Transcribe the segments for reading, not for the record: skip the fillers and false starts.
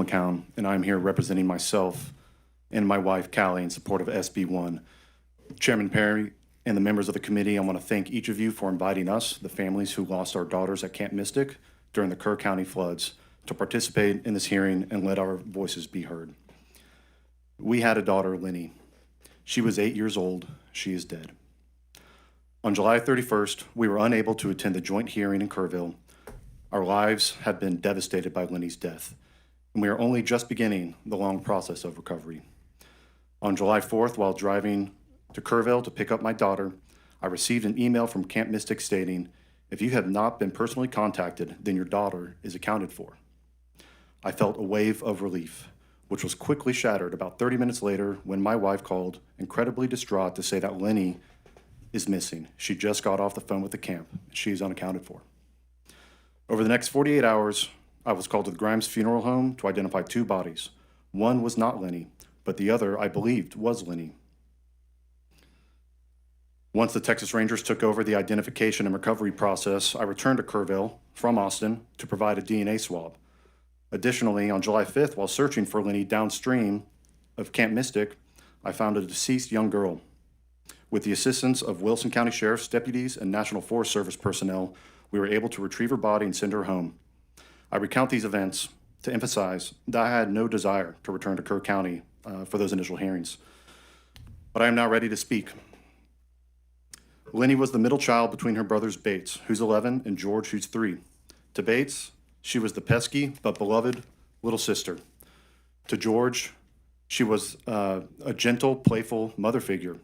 McCown, and I'm here representing myself and my wife, Callie, in support of SB1. Chairman Perry and the members of the committee, I want to thank each of you for inviting us, the families who lost our daughters at Camp Mystic during the Kerr County floods, to participate in this hearing and let our voices be heard. We had a daughter, Linnie. She was 8 years old. She is dead. On July 31st, we were unable to attend the joint hearing in Kerrville. Our lives have been devastated by Linnie's death, and we are only just beginning the long process of recovery. On July 4th, while driving to Kerrville to pick up my daughter, I received an email from Camp Mystic stating, "If you have not been personally contacted, then your daughter is accounted for." I felt a wave of relief, which was quickly shattered about 30 minutes later when my wife called, incredibly distraught, to say that Linnie is missing. She just got off the phone with the camp. She is unaccounted for. Over the next 48 hours, I was called to the Grimes Funeral Home to identify 2 bodies. One was not Linnie, but the other, I believed, was Linnie. Once the Texas Rangers took over the identification and recovery process, I returned to Kerrville from Austin to provide a DNA swab. Additionally, on July 5th, while searching for Linnie downstream of Camp Mystic, I found a deceased young girl. With the assistance of Wilson County Sheriff's deputies and National Forest Service personnel, we were able to retrieve her body and send her home. I recount these events to emphasize that I had no desire to return to Kerr County for those initial hearings. But I am now ready to speak. Linnie was the middle child between her brothers Bates, who's 11, and George, who's 3. To Bates, she was the pesky but beloved little sister. To George, she was a gentle, playful mother figure.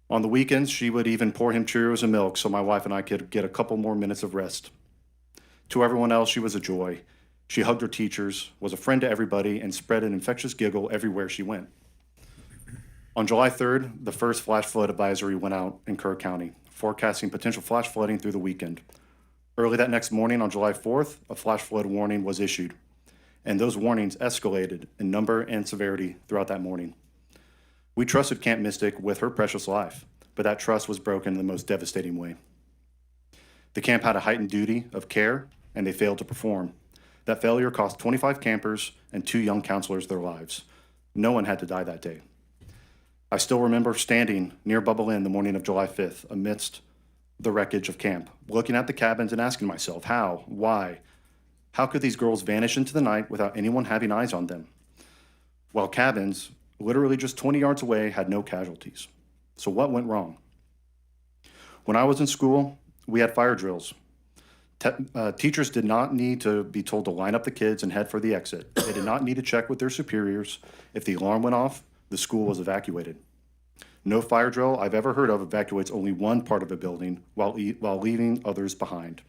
On the weekends, she would even pour him Cheerios and milk so my wife and I could get a couple more minutes of rest. To everyone else, she was a joy. She hugged her teachers, was a friend to everybody, and spread an infectious giggle everywhere she went. On July 3rd, the first flash flood advisory went out in Kerr County, forecasting potential flash flooding through the weekend. Early that next morning, on July 4th, a flash flood warning was issued, and those warnings escalated in number and severity throughout that morning. We trusted Camp Mystic with her precious life, but that trust was broken in the most devastating way. The camp had a heightened duty of care, and they failed to perform. That failure cost 25 campers and 2 young counselors their lives. No one had to die that day. I still remember standing near Bubble Inn the morning of July 5th amidst the wreckage of camp, looking at the cabins and asking myself, how, why, how could these girls vanish into the night without anyone having eyes on them? While cabins, literally just 20 yards away, had no casualties. So what went wrong? When I was in school, we had fire drills. Teachers did not need to be told to line up the kids and head for the exit. They did not need to check with their superiors. If the alarm went off, the school was evacuated. No fire drill I've ever heard of evacuates only one part of a building while leaving others behind.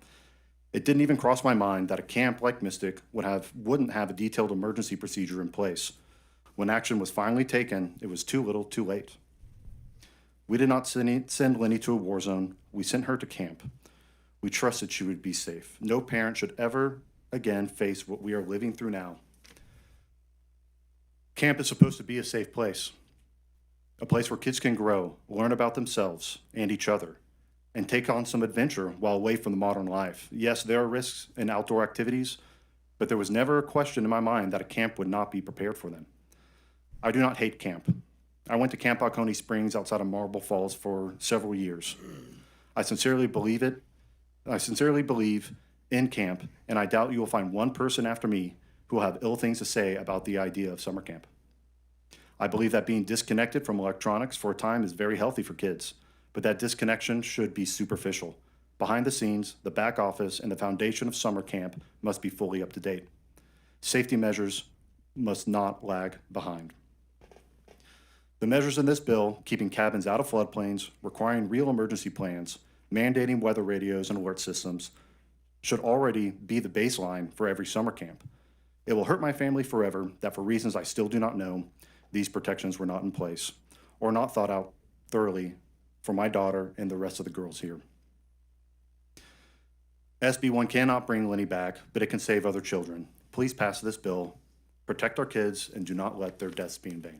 It didn't even cross my mind that a camp like Mystic wouldn't have a detailed emergency procedure in place. When action was finally taken, it was too little, too late. We did not send Linnie to a war zone. We sent her to camp. We trusted she would be safe. No parent should ever again face what we are living through now. Camp is supposed to be a safe place, a place where kids can grow, learn about themselves and each other, and take on some adventure while away from the modern life. Yes, there are risks in outdoor activities, but there was never a question in my mind that a camp would not be prepared for them. I do not hate camp. I went to Camp Alcone Springs outside of Marble Falls for several years. I sincerely believe in camp, and I doubt you will find one person after me who will have ill things to say about the idea of summer camp. I believe that being disconnected from electronics for a time is very healthy for kids, but that disconnection should be superficial. Behind the scenes, the back office and the foundation of summer camp must be fully up to date. Safety measures must not lag behind. The measures in this bill, keeping cabins out of floodplains, requiring real emergency plans, mandating weather radios and alert systems, should already be the baseline for every summer camp. It will hurt my family forever that for reasons I still do not know, these protections were not in place or not thought out thoroughly for my daughter and the rest of the girls here. SB1 cannot bring Linnie back, but it can save other children. Please pass this bill, protect our kids, and do not let their deaths be in vain.